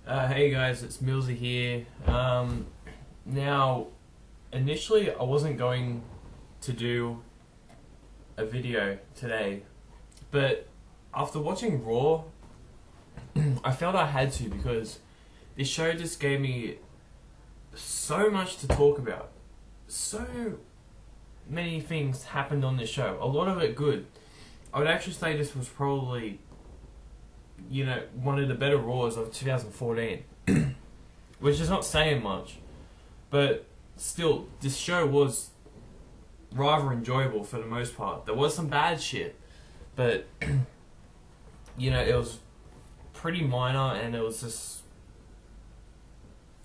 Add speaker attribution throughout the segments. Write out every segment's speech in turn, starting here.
Speaker 1: Hey guys, it's Millsy here. Now, initially I wasn't going to do a video today, but after watching Raw, I felt I had to because this show just gave me so much to talk about. So many things happened on this show, a lot of it good. I would actually say this was probably, one of the better Raws of 2014. Which is not saying much, but still, this show was rather enjoyable for the most part. There was some bad shit, but, it was pretty minor, and it was just,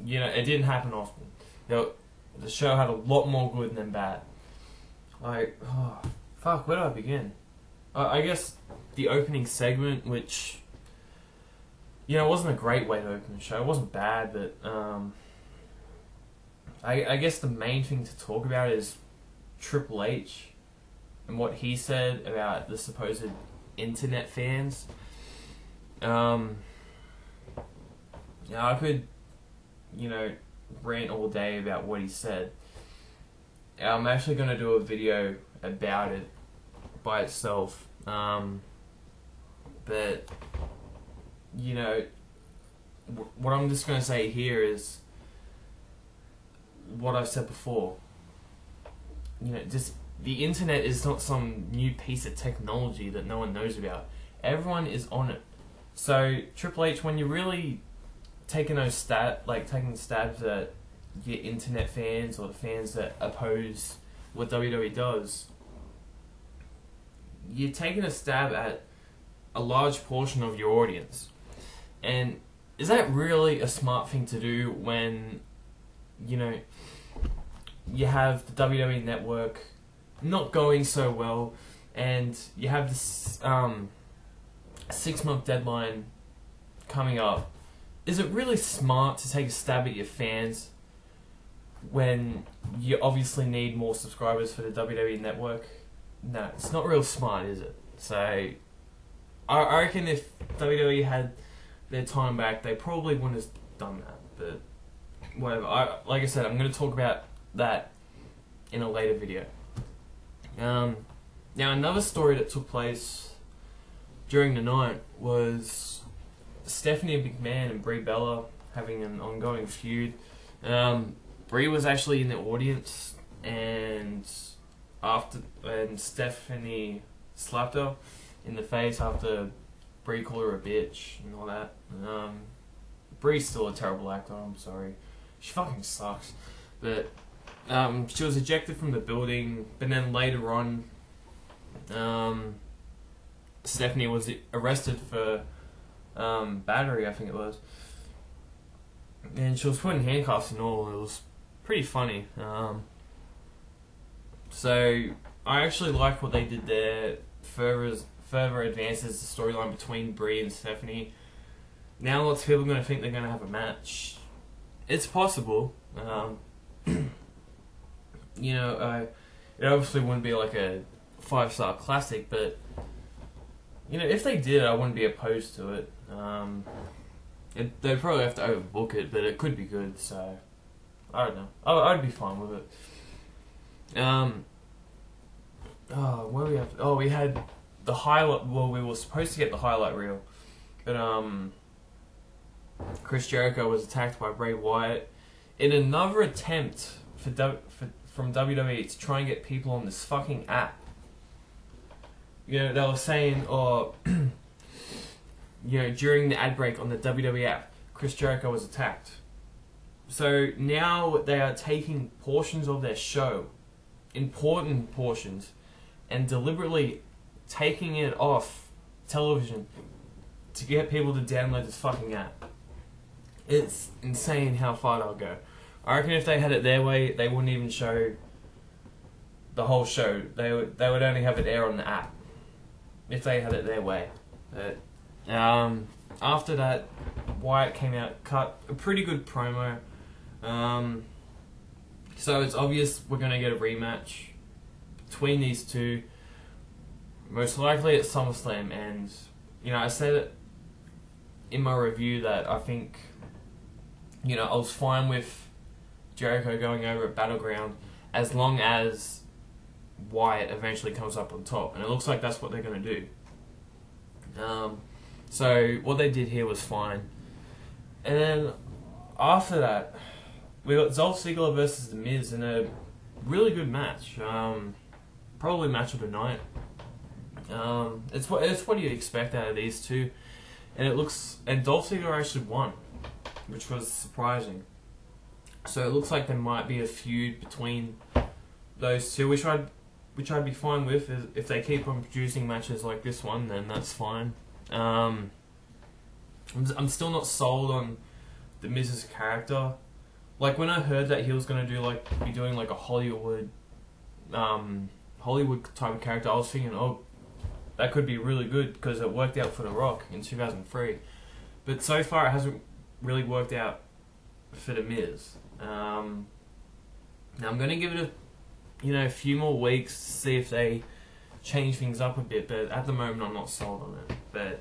Speaker 1: it didn't happen often. The show had a lot more good than bad. Where do I begin? I guess the opening segment, which, it wasn't a great way to open the show. It wasn't bad, but I guess the main thing to talk about is Triple H and what he said about the supposed internet fans. I could, rant all day about what he said. I'm actually going to do a video about it by itself. But what I'm just going to say here is what I've said before. Just the internet is not some new piece of technology that no one knows about. Everyone is on it. So Triple H, when you're really taking taking stabs at your internet fans or the fans that oppose what WWE does, you're taking a stab at a large portion of your audience. And is that really a smart thing to do when, you have the WWE network not going so well, and you have this 6-month deadline coming up? Is it really smart to take a stab at your fans when you obviously need more subscribers for the WWE network? No, it's not real smart, is it? So I reckon if WWE had their time back, they probably wouldn't have done that. But whatever. Like I said, I'm going to talk about that in a later video. Now, another story that took place during the night was Stephanie McMahon and Brie Bella having an ongoing feud. Brie was actually in the audience, and Stephanie slapped her in the face after Brie called her a bitch and all that. Brie's still a terrible actor, I'm sorry. She fucking sucks. But she was ejected from the building, but then later on, Stephanie was arrested for battery, I think it was. And she was put in handcuffs and all. It was pretty funny. So I actually like what they did there. Further advances the storyline between Brie and Stephanie. Now lots of people are going to think they're going to have a match. It's possible. It obviously wouldn't be like a 5-star classic, but if they did, I wouldn't be opposed to it. They'd probably have to overbook it, but it could be good. So I don't know. I'd be fine with it. Where we have? We had the highlight. Well, we were supposed to get the highlight reel, but Chris Jericho was attacked by Bray Wyatt in another attempt from WWE to try and get people on this fucking app. They were saying, during the ad break on the WWE app, Chris Jericho was attacked. So now they are taking portions of their show, important portions, and deliberately taking it off television to get people to download this fucking app. It's insane how far they'll go. I reckon if they had it their way, they wouldn't even show the whole show. They would only have it air on the app if they had it their way. But after that, Wyatt came out, cut a pretty good promo. So it's obvious we're going to get a rematch between these two, most likely at SummerSlam. And I said it in my review that I think you know, I was fine with Jericho going over at Battleground as long as Wyatt eventually comes up on top, and it looks like that's what they're going to do. So what they did here was fine. And then after that, we got Dolph Ziggler versus The Miz in a really good match. Probably match of the night. It's what you expect out of these two, and Dolph Ziggler actually won, which was surprising. So it looks like there might be a feud between those two, which I'd be fine with. If they keep on producing matches like this one, then that's fine. I'm still not sold on The Miz's character. Like, when I heard that he was gonna be doing like a Hollywood type of character, I was thinking, oh, that could be really good because it worked out for The Rock in 2003. But so far, it hasn't really worked out for The Miz. Now I'm gonna give it a few more weeks to see if they change things up a bit. But at the moment, I'm not sold on it. But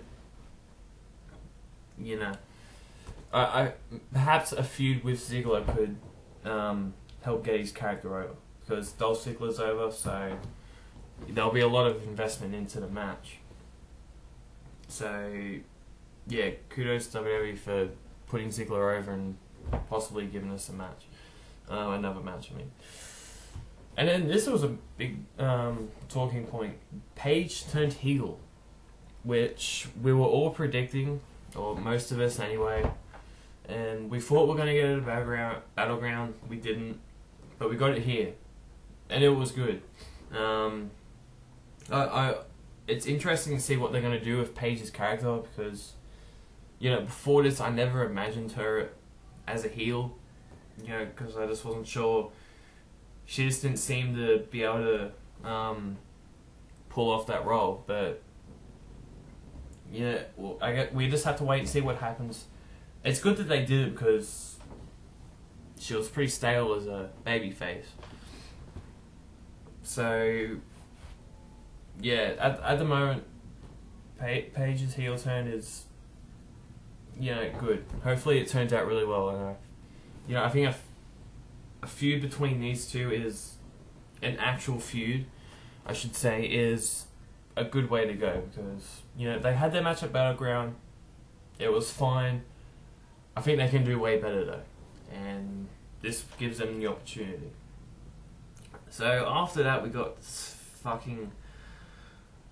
Speaker 1: I perhaps a feud with Ziggler could help get his character over, because Dolph Ziggler's over, so there'll be a lot of investment into the match. So yeah, kudos to WWE for putting Ziggler over and possibly giving us a match, another match. I mean, and then this was a big talking point. Paige turned heel, which we were all predicting, or most of us anyway. And we thought we were going to get it at Battleground. We didn't, but we got it here, and it was good. It's interesting to see what they're going to do with Paige's character, because before this I never imagined her as a heel, because I just wasn't sure. She just didn't seem to be able to pull off that role. But we just have to wait and see what happens. It's good that they did it, because she was pretty stale as a babyface. So yeah, at the moment, Paige's heel turn is good. Hopefully it turns out really well. And I think a feud between these two is an actual feud, I should say, is a good way to go, because they had their match at Battleground. It was fine. I think they can do way better though, and this gives them the opportunity. So after that, we got this fucking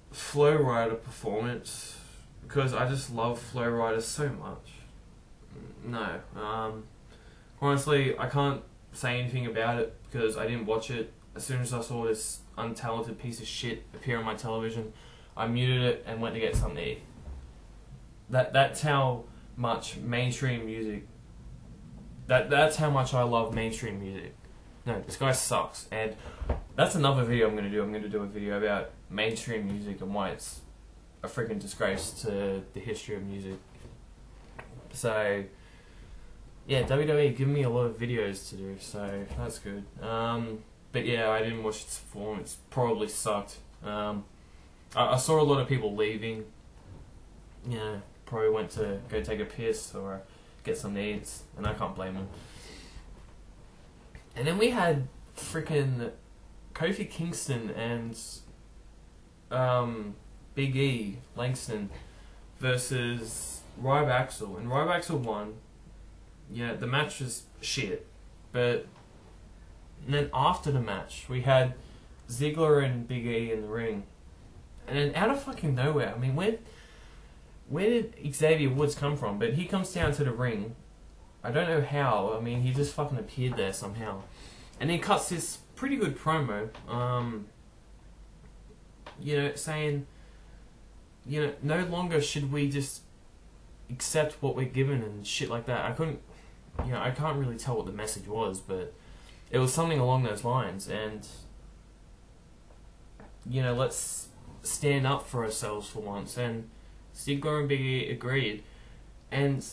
Speaker 1: Flow Rider performance, because I just love Flow Rider so much. No, honestly, I can't say anything about it because I didn't watch it. As soon as I saw this untalented piece of shit appear on my television, I muted it and went to get something to eat. That's how much mainstream music. That's how much I love mainstream music. No, this guy sucks, and that's another video I'm gonna do. I'm gonna do a video about mainstream music and why it's a freaking disgrace to the history of music. So yeah, WWE giving me a lot of videos to do, so that's good. But yeah, I didn't watch its performance. Probably sucked. I saw a lot of people leaving. Probably went to go take a piss or get some needs, and I can't blame them. And then we had freaking Kofi Kingston and Big E Langston versus Ryback, and Ryback won. The match was shit, but then after the match we had Ziggler and Big E in the ring, and then out of fucking nowhere, I mean, where did Xavier Woods come from? But he comes down to the ring. I don't know how. I mean, he just fucking appeared there somehow. And he cuts this pretty good promo, saying, no longer should we just accept what we're given and shit like that. I can't really tell what the message was, but it was something along those lines. And, let's stand up for ourselves for once. And Ziggler and Big E agreed, and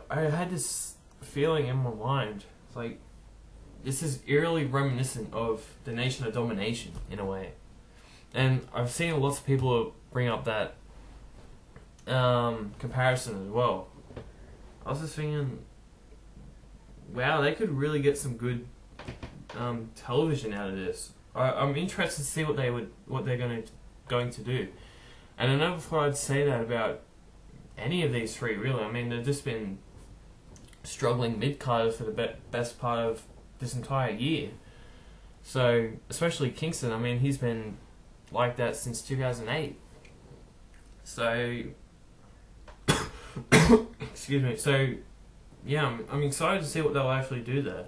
Speaker 1: I had this feeling in my mind, it's like, this is eerily reminiscent of the Nation of Domination in a way, and I've seen lots of people bring up that comparison as well. I was just thinking, wow, they could really get some good television out of this. I'm interested to see what they're going to do. And I never thought I'd say that about any of these three, really. I mean, they've just been struggling mid-carders for the best part of this entire year. So, especially Kingston, I mean, he's been like that since 2008. So, excuse me. So, yeah, I'm excited to see what they'll actually do there.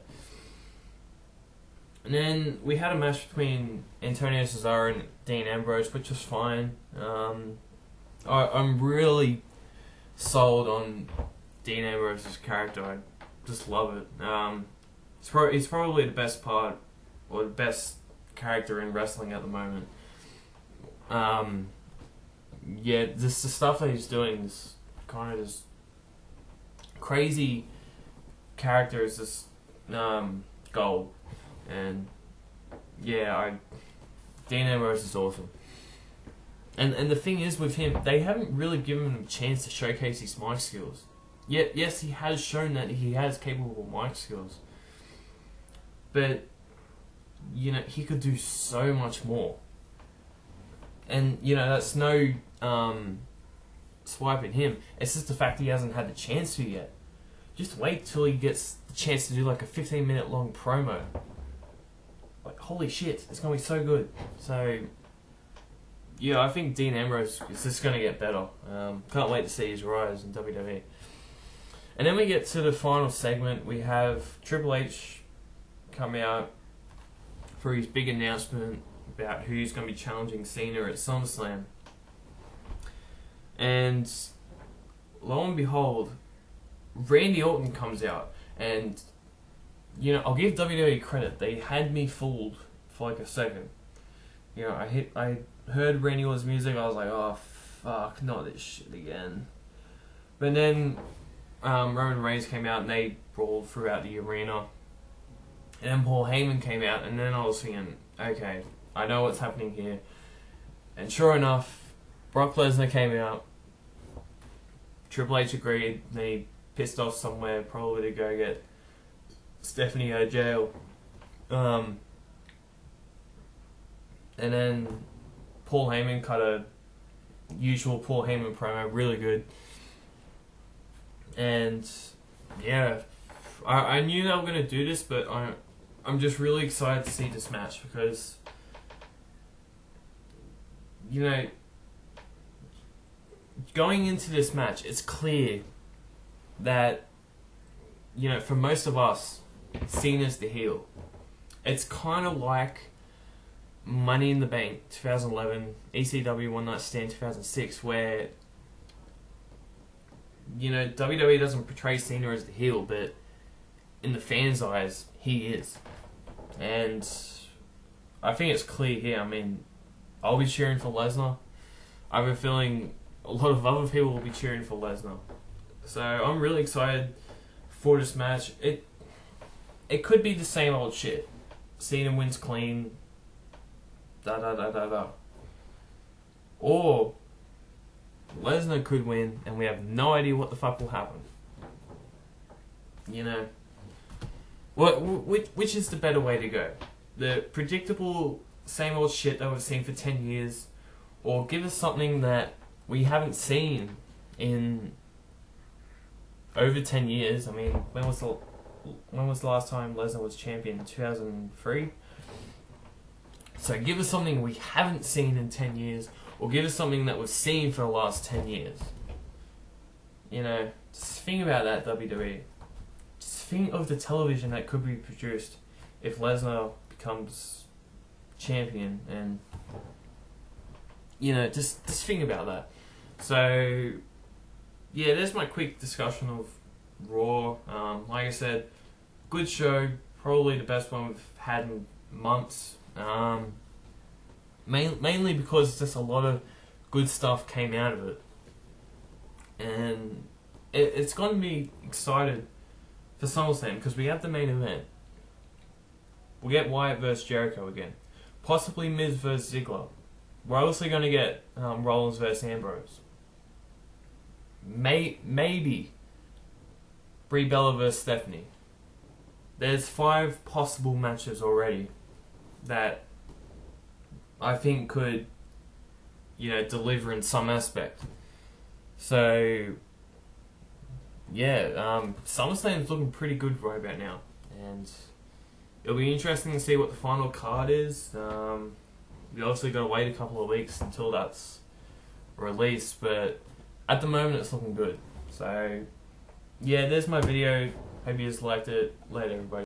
Speaker 1: And then we had a match between Antonio Cesaro and Dean Ambrose, which was fine. I'm really sold on Dean Ambrose's character. I just love it. He's probably the best part, or the best character in wrestling at the moment. Yeah, just the stuff that he's doing is kind of this crazy character is just gold. And yeah, Dean Ambrose is awesome. And the thing is with him, they haven't really given him a chance to showcase his mic skills. Yet, yes, he has shown that he has capable mic skills. But, you know, he could do so much more. And, you know, that's no swipe at him. It's just the fact he hasn't had the chance to yet. Just wait till he gets the chance to do like a 15-minute long promo. Like, holy shit, it's going to be so good. So, yeah, I think Dean Ambrose is just going to get better. Can't wait to see his rise in WWE. And then we get to the final segment. We have Triple H come out for his big announcement about who's going to be challenging Cena at SummerSlam. And lo and behold, Randy Orton comes out. And, you know, I'll give WWE credit. They had me fooled for like a second. You know, I heard Randy Orton's music. I was like, oh, fuck, not this shit again. But then Roman Reigns came out and they brawled throughout the arena. And then Paul Heyman came out, and then I was thinking, okay, I know what's happening here. And sure enough, Brock Lesnar came out. Triple H agreed. Then he pissed off somewhere, probably to go get Stephanie out of jail. And then Paul Heyman cut a usual Paul Heyman promo, really good. And yeah, I knew they were going to do this, but I'm just really excited to see this match because, you know, going into this match, it's clear that, you know, for most of us, Cena's the heel. It's kind of like Money in the Bank 2011, ECW One Night Stand 2006, where, you know, WWE doesn't portray Cena as the heel, but in the fans' eyes, he is. And I think it's clear here. I mean, I'll be cheering for Lesnar. I have a feeling a lot of other people will be cheering for Lesnar. So I'm really excited for this match. It could be the same old shit. Cena wins clean. Da. Or Lesnar could win and we have no idea what the fuck will happen. You know, which is the better way to go? The predictable same old shit that we've seen for 10 years, or give us something that we haven't seen in over 10 years. I mean, when was the last time Lesnar was champion? 2003. So give us something we haven't seen in 10 years, or give us something that we've seen for the last 10 years. You know, just think about that, WWE. Just think of the television that could be produced if Lesnar becomes champion, and, you know, just think about that. So, yeah, there's my quick discussion of Raw. Like I said, good show, probably the best one we've had in months. Mainly because just a lot of good stuff came out of it, and it's got me excited for SummerSlam because we have the main event. We'll get Wyatt versus Jericho again, possibly Miz versus Ziggler. We're obviously going to get Rollins versus Ambrose. Maybe Brie Bella versus Stephanie. there's 5 possible matches already that I think could, you know, deliver in some aspect. So, yeah, SummerSlam's looking pretty good right about now, and it'll be interesting to see what the final card is. We obviously got to wait a couple of weeks until that's released, but at the moment it's looking good. So, yeah, there's my video. Hope you guys liked it. Later, everybody.